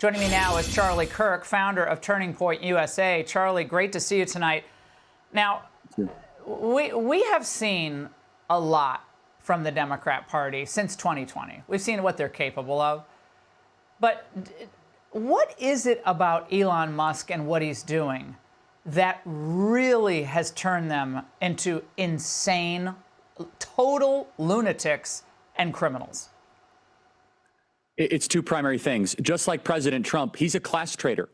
Joining me now is Charlie Kirk, founder of Turning Point USA. Charlie, great to see you tonight. Now, we have seen a lot from the Democrat Party since 2020. We've seen what they're capable of. But what is it about Elon Musk and what he's doing that really has turned them into insane, total lunatics and criminals? It's two primary things. Just like President Trump, he's a class traitor.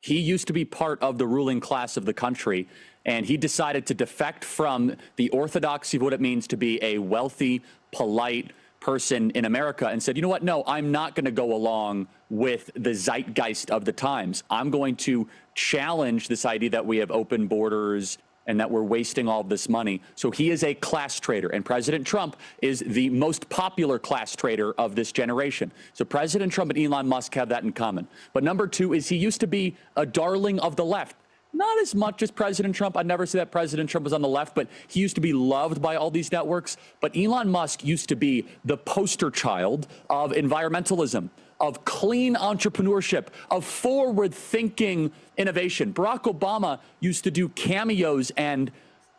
He used to be part of the ruling class of the country, and he decided to defect from the orthodoxy of what it means to be a wealthy, polite person in America and said, you know what, no, I'm not going to go along with the zeitgeist of the times. I'm going to challenge this idea that we have open borders and that we're wasting all of this money. So he is a class traitor, and President Trump is the most popular class traitor of this generation. So President Trump and Elon Musk have that in common. But number two is he used to be a darling of the left. Not as much as President Trump. I'd never say that President Trump was on the left, but he used to be loved by all these networks. But Elon Musk used to be the poster child of environmentalism, of clean entrepreneurship, of forward-thinking innovation. Barack Obama used to do cameos and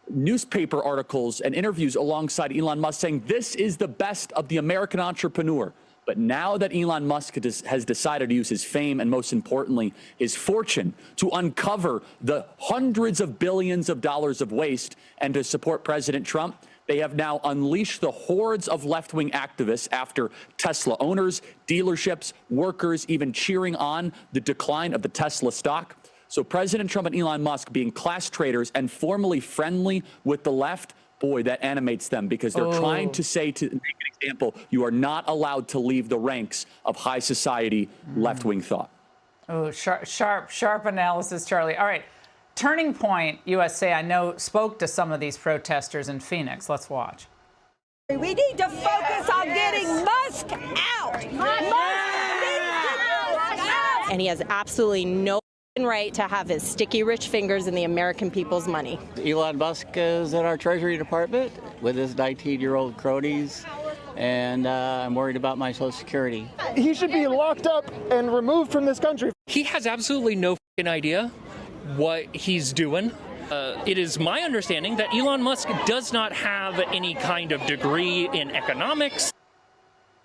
newspaper articles and interviews alongside Elon Musk saying, this is the best of the American entrepreneur. But now that Elon Musk has decided to use his fame and, most importantly, his fortune to uncover the hundreds of billions of dollars of waste and to support President Trump, they have now unleashed the hordes of left-wing activists after Tesla owners, dealerships, workers, even cheering on the decline of the Tesla stock. So President Trump and Elon Musk being class traitors and formally friendly with the left, boy, that animates them because they're trying to say, to make an example, you are not allowed to leave the ranks of high society left-wing thought. Oh, sharp analysis, Charlie. All right. Turning Point USA, I know, spoke to some of these protesters in Phoenix. Let's watch. We need to focus on getting Musk out. And he has absolutely no right to have his sticky rich fingers in the American people's money. Elon Musk is in our Treasury Department with his 19-year-old cronies, and I'm worried about my Social Security. He should be locked up and removed from this country. He has absolutely no idea what he's doing. It is my understanding that Elon Musk does not have any kind of degree in economics.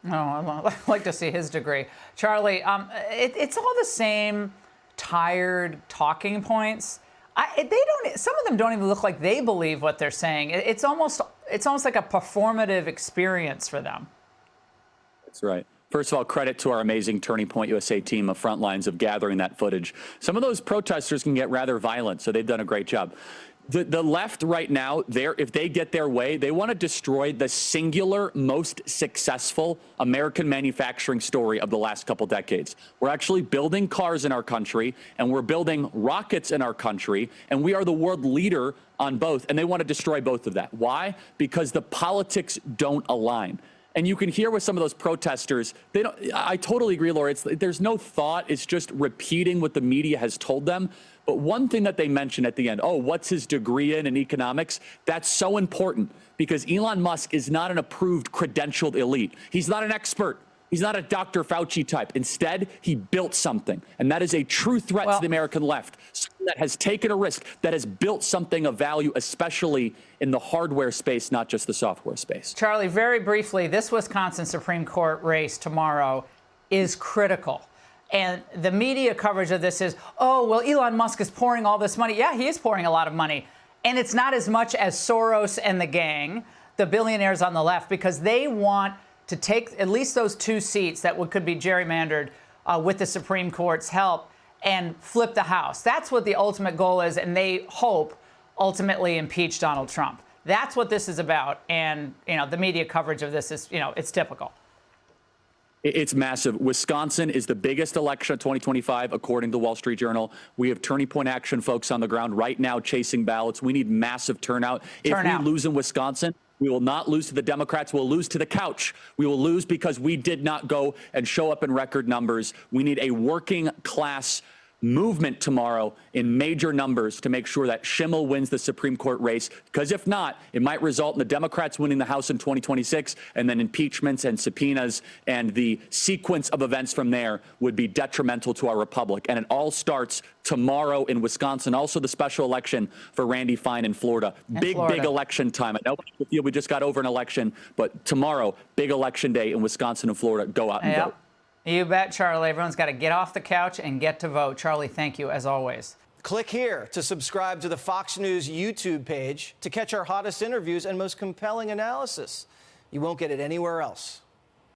Oh, I'd like to see his degree. Charlie, it's all the same tired talking points. Some of them don't even look like they believe what they're saying. It's almost like a performative experience for them. That's right. First of all, credit to our amazing Turning Point USA team of front lines of gathering that footage. Some of those protesters can get rather violent, so they've done a great job. The left right now, if they get their way, they want to destroy the singular most successful American manufacturing story of the last couple decades. We're actually building cars in our country, and we're building rockets in our country, and we are the world leader on both, and they want to destroy both of that. Why? Because the politics don't align. And you can hear with some of those protesters, I totally agree, Laura, there's no thought, it's just repeating what the media has told them. But one thing that they mentioned at the end, oh, what's his degree in economics? That's so important because Elon Musk is not an approved credentialed elite. He's not an expert. He's not a Dr. Fauci type. Instead, he built something. And that is a true threat to the American left. Someone that has taken a risk, that has built something of value, especially in the hardware space, not just the software space. Charlie, very briefly, this Wisconsin Supreme Court race tomorrow is critical. And the media coverage of this is, oh, well, Elon Musk is pouring all this money. Yeah, he is pouring a lot of money. And it's not as much as Soros and the gang, the billionaires on the left, because they want to take at least those 2 seats that could be gerrymandered with the Supreme Court's help and flip the House. That's what the ultimate goal is, and they hope ultimately impeach Donald Trump. That's what this is about, and the media coverage of this is, it's typical. It's massive. Wisconsin is the biggest election of 2025, according to the Wall Street Journal. We have Turning Point Action folks on the ground right now chasing ballots. We need massive turnout. If we lose in Wisconsin, we will not lose to the Democrats. We'll lose to the couch. We will lose because we did not go and show up in record numbers. We need a working class movement tomorrow in major numbers to make sure that Schimmel wins the Supreme Court race, because if not, it might result in the Democrats winning the House in 2026, and then impeachments and subpoenas, and the sequence of events from there would be detrimental to our republic. And it all starts tomorrow in Wisconsin. Also the special election for Randy Fine in Florida. Big election time. I know we just got over an election, but tomorrow, big election day in Wisconsin and Florida. Go out and vote. You bet, Charlie. Everyone's got to get off the couch and get to vote. Charlie, thank you as always. Click here to subscribe to the Fox News YouTube page to catch our hottest interviews and most compelling analysis. You won't get it anywhere else.